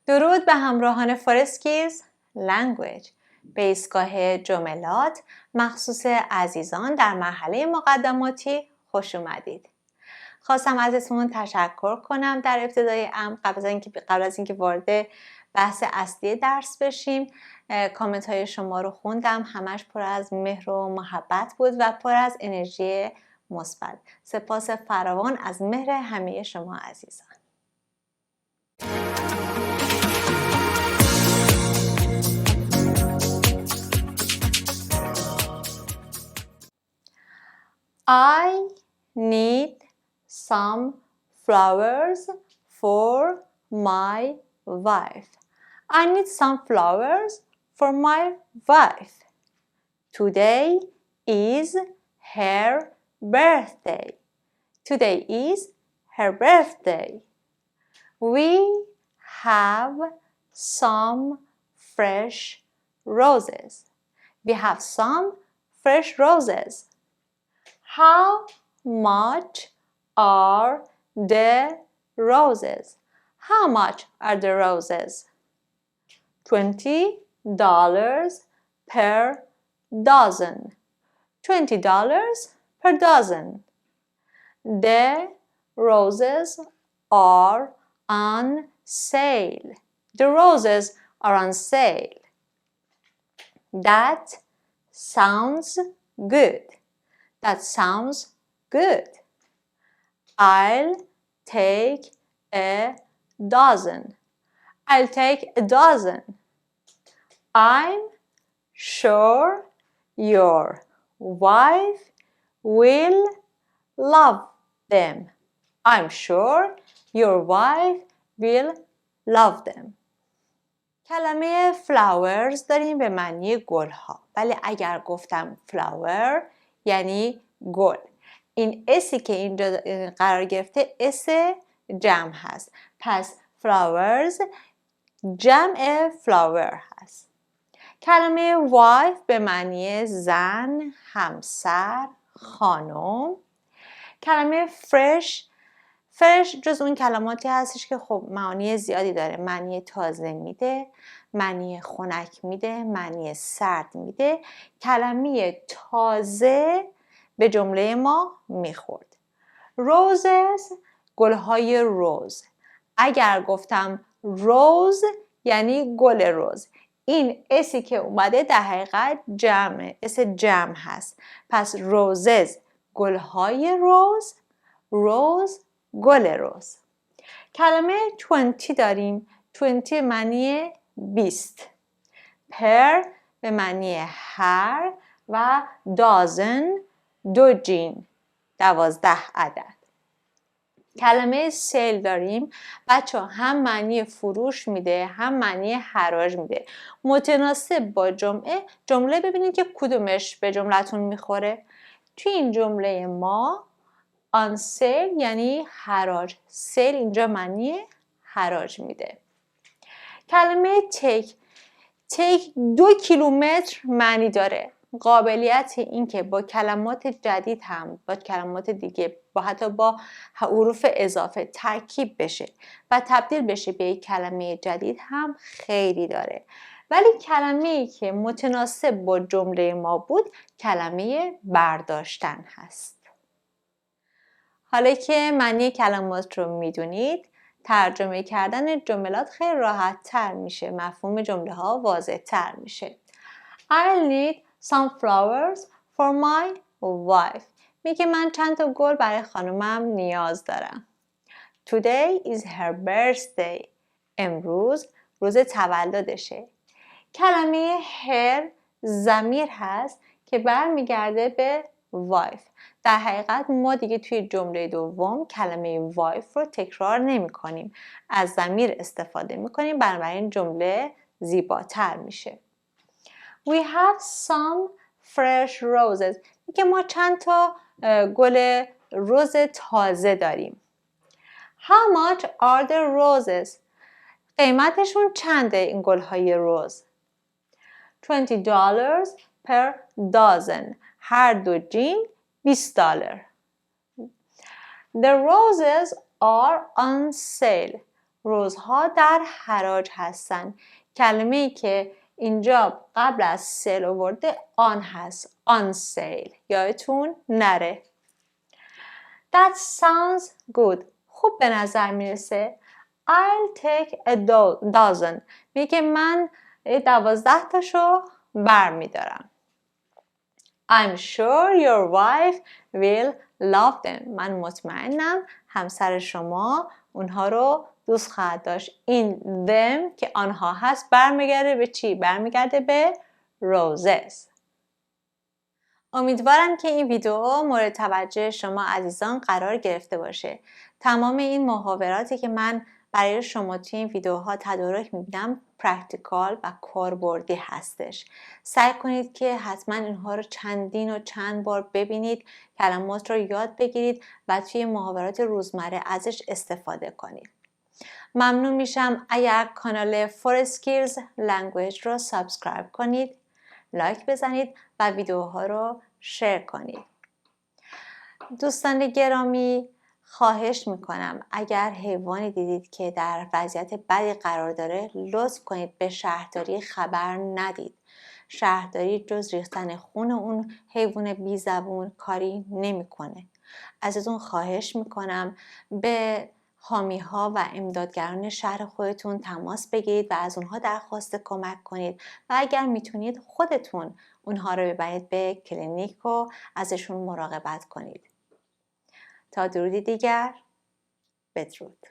درود به همراهان فورسکیز لنگویج به ایستگاه جملات مخصوص عزیزان در مرحله مقدماتی خوش اومدید. خواستم ازتون تشکر کنم در ابتدای امر قبل از اینکه وارد بحث اصلی درس بشیم. کامنت های شما رو خوندم، همش پر از مهر و محبت بود و پر از انرژی مثبت. سپاس فراوان از مهر همه شما عزیزان. I need some flowers for my wife. I need some flowers for my wife. Today is her birthday. Today is her birthday. We have some fresh roses. We have some fresh roses. How much are the roses? How much are the roses? $20 per dozen. $20 per dozen. The roses are on sale. The roses are on sale. That sounds good. That sounds good. I'll take a dozen. I'll take a dozen. I'm sure your wife will love them. I'm sure your wife will love them. کلمه flowers داریم به معنی گلها. ولی اگر گفتم flower یعنی گل. این اسی که اینجا قرار گرفته اس جمع هست. پس flowers جمع flower هست. کلمه wife به معنی زن، همسر، خانم. کلمه fresh جز اون کلماتی هستش که خب معانی زیادی داره. معنی تازه میده، معنی خنک میده، معنی سرد میده. کلمه تازه به جمله ما میخورد. roses گلهای روز. اگر گفتم روز یعنی گل روز. این اسی که اومده در حقیقت جمع، اس جمع هست. پس roses گلهای روز، روز گل روز. کلمه 20 داریم. 20 معنی 20. per به معنی هر و dozen دو جین 12 عدد. کلمه سیل داریم. بچه هم معنی فروش میده هم معنی حراج میده. متناسب با جمله ببینید که کدومش به جملتون میخوره. توی این جمله ما on sale یعنی حراج. سیل اینجا معنی حراج میده. کلمه take 2 کیلومتر معنی داره. قابلیت این که با کلمات جدید هم با کلمات دیگه حتی با حروف اضافه ترکیب بشه و تبدیل بشه به یک کلمه جدید هم خیلی داره. ولی کلمه‌ای که متناسب با جمله ما بود کلمه برداشتن هست. حالا که معنی کلمات رو میدونید ترجمه کردن جملات خیلی راحت تر میشه. مفهوم جمله ها واضح تر میشه. I'll need some flowers for my wife. میگه من چند تا گل برای خانومم نیاز دارم. Today is her birthday. امروز روز تولدشه. کلمه her ضمیر هست که برمیگرده به wife. در حقیقت ما دیگه توی جمله دوم کلمه wife رو تکرار نمی کنیم. از ضمیر استفاده می کنیم. بنابراین جمله زیباتر میشه. We have some fresh roses. میگه ما چند تا گل رز تازه داریم. How much are the roses? قیمتشون چنده این گلهای رز؟ $20 per dozen. هر دو جین $20. The roses are on sale. روزها در حراج هستن. کلمه ای که اینجا قبل از سیل آورده آن هست. on sale. یادتون نره. That sounds good. خوب به نظر میرسه. I'll take a dozen. میگه من 12 تاشو برمیدارم. I'm sure your wife will love them. من مطمئنم همسر شما اونها رو دوست خواهد داشت. این them که آنها هست برمیگرده به چی؟ برمیگرده به roses. امیدوارم که این ویدیو مورد توجه شما عزیزان قرار گرفته باشه. تمام این محاوراتی که من برای شما توی این ویدیوها تدارک میبینم پرکتیکال و کاربردی هستش. سعی کنید که حتما اینها رو چندین و چند بار ببینید، کلمات رو یاد بگیرید و توی محاورات روزمره ازش استفاده کنید. ممنون میشم اگر کانال For Skills Language رو سابسکرایب کنید، لایک بزنید و ویدیوها رو شیر کنید. دوستان گرامی، خواهش میکنم اگر حیوانی دیدید که در وضعیت بدی قرار داره لطف کنید به شهرداری خبر ندید. شهرداری جز ریختن خون اون حیوان بی زبون کاری نمیکنه. ازتون خواهش میکنم به حامی‌ها و امدادگران شهر خودتون تماس بگیرید و از اونها درخواست کمک کنید و اگر میتونید خودتون اونها رو ببرید به کلینیک و ازشون مراقبت کنید. تا درودی دیگر، بدرود.